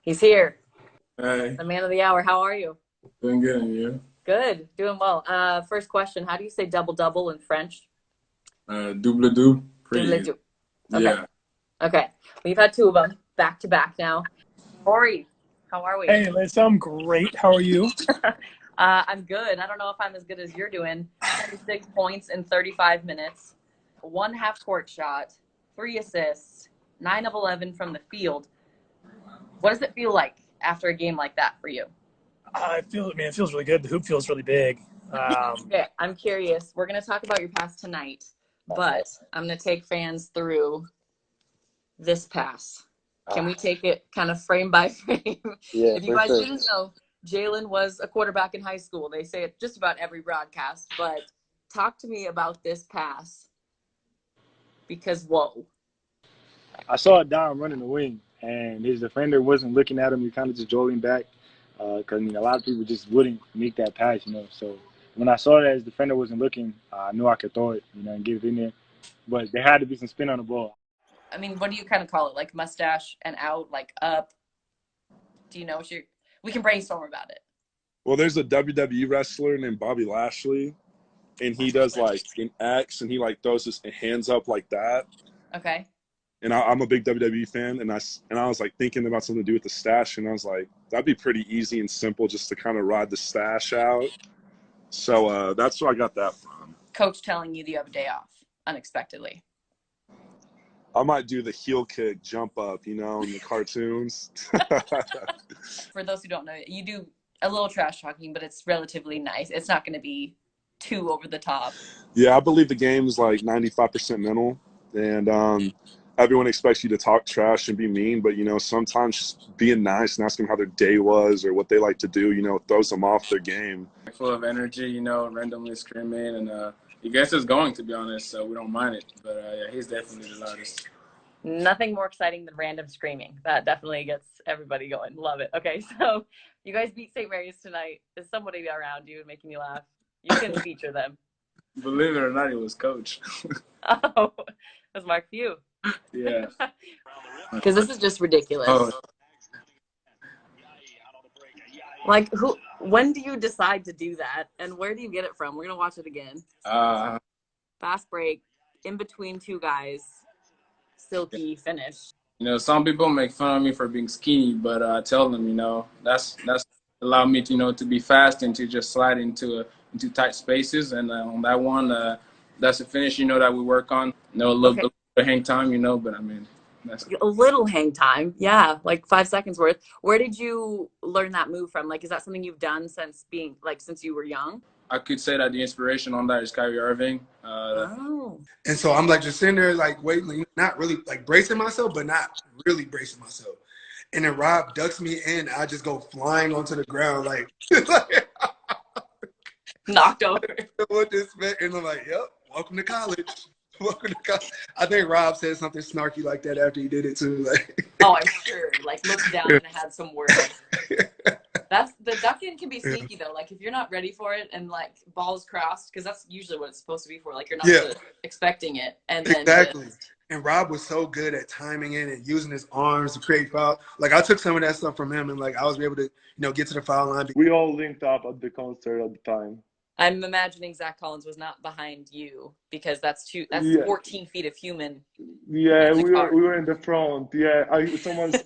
He's here. Hey, The man of the hour. How are you? doing good, and you? Good. Doing well. First question. How do you say double double in French? Double do, pretty Double easy. do. Okay. Yeah. Okay. We've had two of them back to back now. Ori, how are we? Hey, Liz, I'm great. How are you? I'm good. I don't know if I'm as good as you're doing. 26 points in 35 minutes, one half court shot, 3 assists, 9 of 11 from the field. What does it feel like after a game like that for you? It feels really good. The hoop feels really big. Okay, I'm curious. We're going to talk about your pass tonight, but I'm going to take fans through this pass. Can we take it kind of frame by frame? Yeah, If you for guys sure. didn't know, Jalen was a quarterback in high school. They say it just about every broadcast, but talk to me about this pass because whoa. I saw Dom running the wing, and his defender wasn't looking at him. He kind of just drove him back because a lot of people just wouldn't make that pass. So when I saw that his defender wasn't looking, I knew I could throw it, and get it in there. But there had to be some spin on the ball. I mean, what do you kind of call it? Like mustache and out, like up? Do you know what we can brainstorm about it. Well, there's a WWE wrestler named Bobby Lashley, and he does like an X, and he like throws his hands up like that. Okay. And I'm a big WWE fan, and I was like thinking about something to do with the stash, and I was like, that'd be pretty easy and simple just to kind of ride the stash out. So that's where I got that from. Coach telling you you have a day off unexpectedly. I might do the heel kick jump up, in the cartoons. For those who don't know, you do a little trash talking, but it's relatively nice. It's not going to be too over the top. Yeah, I believe the game is like 95% mental, and everyone expects you to talk trash and be mean, but sometimes just being nice and asking how their day was or what they like to do, throws them off their game. Full of energy, randomly screaming, and he gets us going, to be honest, so we don't mind it. But yeah, he's definitely the loudest. Nothing more exciting than random screaming. That definitely gets everybody going. Love it. Okay, so you guys beat St. Mary's tonight. Is somebody around you making you laugh? You can feature them. Believe it or not, he was coach. Oh, it was Mark Few. Yeah. Because this is just ridiculous. Oh. Like, when do you decide to do that, and where do you get it from? We're going to watch it again. Fast break, in between two guys, silky finish. Some people make fun of me for being skinny, but I tell them, that's allowed me to, to be fast and to just slide into tight spaces. And on that one, that's a finish, that we work on. A little bit of hang time, but I mean, that's a little hang time. Yeah, like 5 seconds worth. Where did you learn that move from? Like, is that something you've done since you were young? I could say that the inspiration on that is Kyrie Irving. And so I'm like just sitting there like waiting, not really like bracing myself, but not really bracing myself. And then Rob ducks me in. I just go flying onto the ground like knocked over. What this meant, and I'm like, yep, welcome to college. Welcome to college. I think Rob said something snarky like that after he did it too. Like, oh, I'm sure. Like looked down and had some words. That's the ducking can be sneaky though. Like if you're not ready for it and like balls crossed, because that's usually what it's supposed to be for. Like you're not expecting it, and then exactly. And Rob was so good at timing it and using his arms to create foul. Like I took some of that stuff from him, and like I was able to, get to the foul line. We all linked up at the concert at the time. I'm imagining Zach Collins was not behind you because that's 14 feet of human. Yeah, we were in the front. Yeah,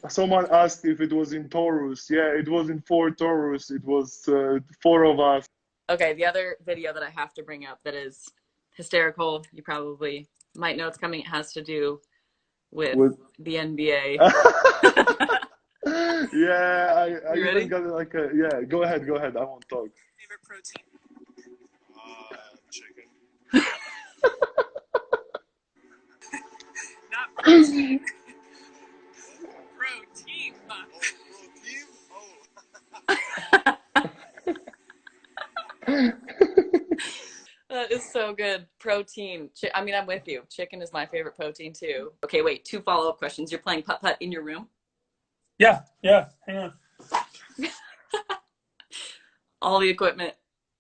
someone asked if it was in Taurus. Yeah, it was in Fort Taurus. It was 4 of us. Okay, the other video that I have to bring up that is hysterical, you probably might know it's coming. It has to do with the NBA. Yeah, I you ready? even got like a Go ahead. I won't talk. Favorite protein? Chicken. Not protein. Protein. That is so good. Protein. I mean, I'm with you. Chicken is my favorite protein too. Okay, wait. 2 follow-up questions. You're playing putt-putt in your room? Yeah. Hang on. All the equipment.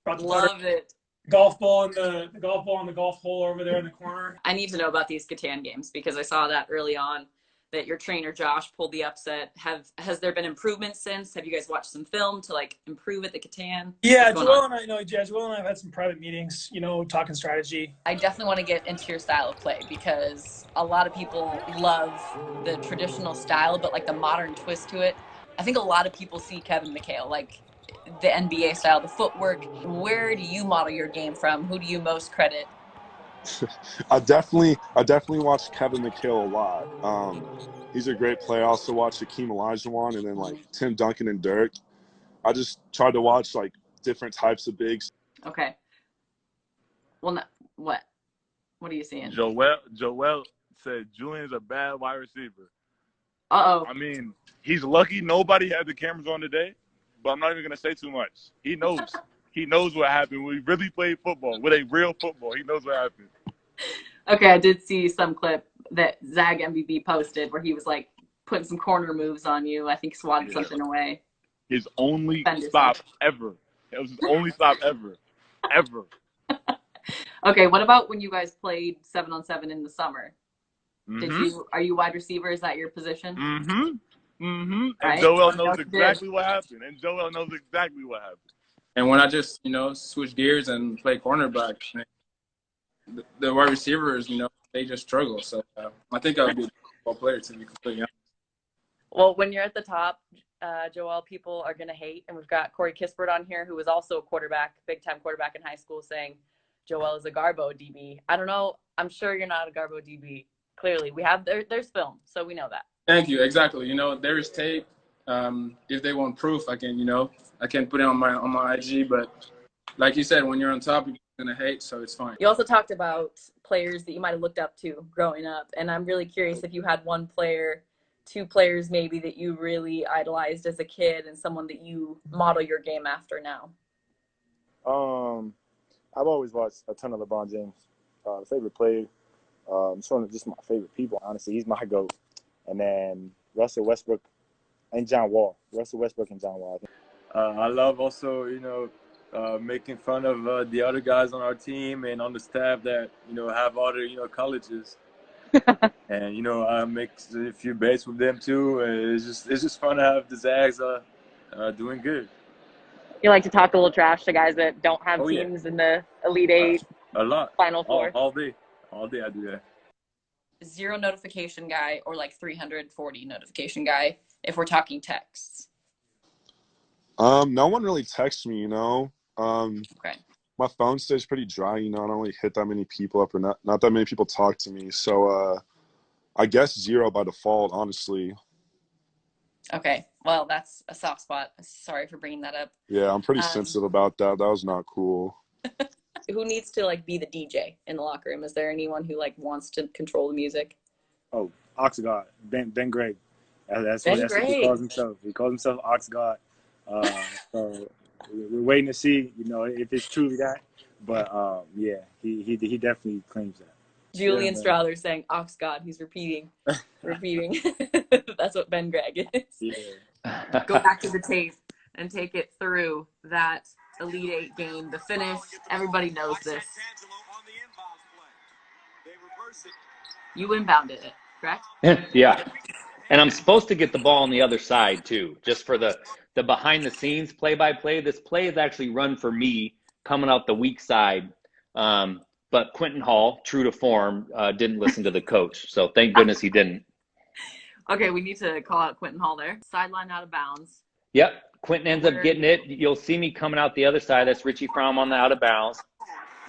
Love it. Golf ball in the golf hole over there in the corner. I need to know about these Catan games because I saw that early on that your trainer Josh pulled the upset. Has there been improvements since? Have you guys watched some film to like improve at the Catan? Yeah, What's going on? Joel and I have had some private meetings, talking strategy. I definitely want to get into your style of play because a lot of people love the traditional style, but like the modern twist to it. I think a lot of people see Kevin McHale, like the NBA style, the footwork. Where do you model your game from? Who do you most credit? I definitely watch Kevin McHale a lot. He's a great player. I also watch Hakeem Olajuwon and then like Tim Duncan and Dirk. I just tried to watch like different types of bigs. Okay. Well, no, what? What are you seeing? Joel said Julian's a bad wide receiver. Uh-oh. I mean, he's lucky nobody had the cameras on today, but I'm not even going to say too much. He knows. He knows what happened. We really played football with a real football. He knows what happened. Okay, I did see some clip that Zag MVB posted where he was like putting some corner moves on you. I think swatted something away. His only stop ever. It was his only stop ever. Ever. Okay, what about when you guys played 7-on-7 in the summer? Mm-hmm. Are you wide receiver? Is that your position? Mm-hmm. Mm-hmm. Right? And Joel knows exactly what happened. And when I just, switch gears and play cornerback, the wide receivers, they just struggle. So I think I would be a football player, to be completely honest. Well, when you're at the top, Joel, people are going to hate. And we've got Corey Kispert on here, who was also a quarterback, big-time quarterback in high school, saying Joel is a Garbo DB. I don't know. I'm sure you're not a Garbo DB. Clearly, there's film, so we know that. Thank you. Exactly. There is tape. If they want proof, I can put it on my IG. But like you said, when you're on top, you're gonna hate, so it's fine. You also talked about players that you might have looked up to growing up, and I'm really curious if you had one player, two players maybe that you really idolized as a kid, and someone that you model your game after now. I've always watched a ton of LeBron James. Favorite player. Sort of just my favorite people, honestly. He's my GOAT. And then Russell Westbrook and John Wall. I love also, making fun of the other guys on our team and on the staff that, have other, colleges. And, I make a few bets with them too. It's just fun to have the Zags doing good. You like to talk a little trash to guys that don't have teams in the Elite Eight, a lot, Final Four. All day I do that. 0 notification guy or like 340 notification guy if we're talking texts? No one really texts me, Okay. My phone stays pretty dry, I don't really hit that many people up or not that many people talk to me. So I guess 0 by default, honestly. Okay. Well, that's a soft spot. Sorry for bringing that up. Yeah, I'm pretty sensitive about that. That was not cool. Who needs to be the DJ in the locker room? Is there anyone who wants to control the music? Oh, Ox God, Ben Gregg. That's Ben what he calls himself. He calls himself Ox God. So we're waiting to see, if it's truly that. But yeah, he definitely claims that. Julian Strother saying Ox God. He's repeating. That's what Ben Gregg is. Yeah. Go back to the tape and take it through that Elite Eight game, the finish. Everybody knows this. You inbounded it, correct? Yeah. And I'm supposed to get the ball on the other side too, just for the behind the scenes play-by-play. This play is actually run for me coming out the weak side. But Quentin Hall, true to form, didn't listen to the coach. So thank goodness he didn't. Okay, we need to call out Quentin Hall there. Sideline out of bounds. Yep. Quentin ends up getting it. You'll see me coming out the other side. That's Richie Fromm on the out of bounds.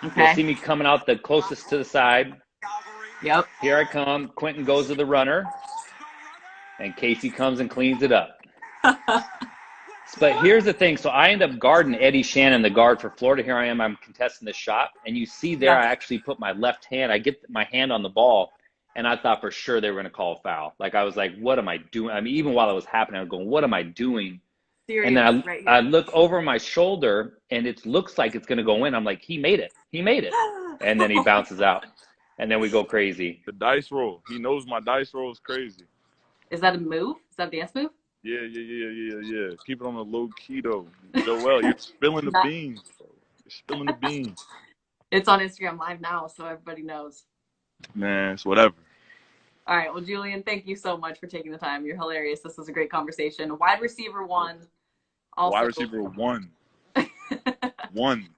Okay. You'll see me coming out the closest to the side. Yep. Here I come. Quentin goes to the runner. And Casey comes and cleans it up. But here's the thing. So I end up guarding Eddie Shannon, the guard for Florida. Here I am. I'm contesting the shot. And you see there, I actually put my left hand. I get my hand on the ball. And I thought for sure they were going to call a foul. I was like, what am I doing? I mean, even while it was happening, I was going, what am I doing? Serious, and then I look over my shoulder, and it looks like it's going to go in. I'm like, he made it. And then he bounces out. And then we go crazy. The dice roll. He knows my dice roll is crazy. Is that a move? Is that the S move? Yeah. Keep it on the low key, though. Joel, you're spilling the beans, bro. You're spilling the beans. It's on Instagram Live now, so everybody knows. Man, it's whatever. All right. Well, Julian, thank you so much for taking the time. You're hilarious. This was a great conversation. Wide receiver 1. Also, Wide receiver 1. 1.